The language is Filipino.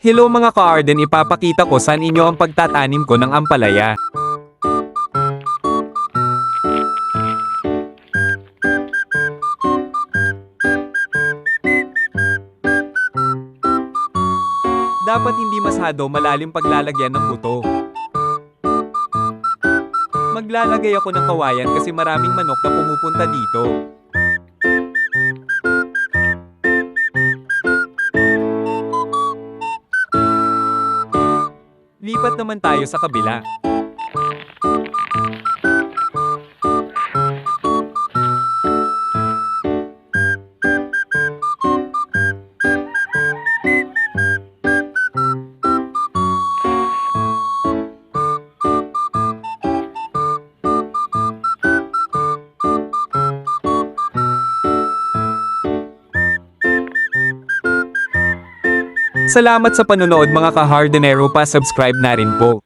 Hello mga ka-Arden, ipapakita ko saan inyo ang pagtatanim ko ng ampalaya. Dapat hindi masyado malalim paglalagyan ng buto. Maglalagay ako ng kawayan kasi maraming manok na pumupunta dito. Lipat naman tayo sa kabila. Salamat sa panonood mga ka-Hardenero, pa-subscribe na rin po.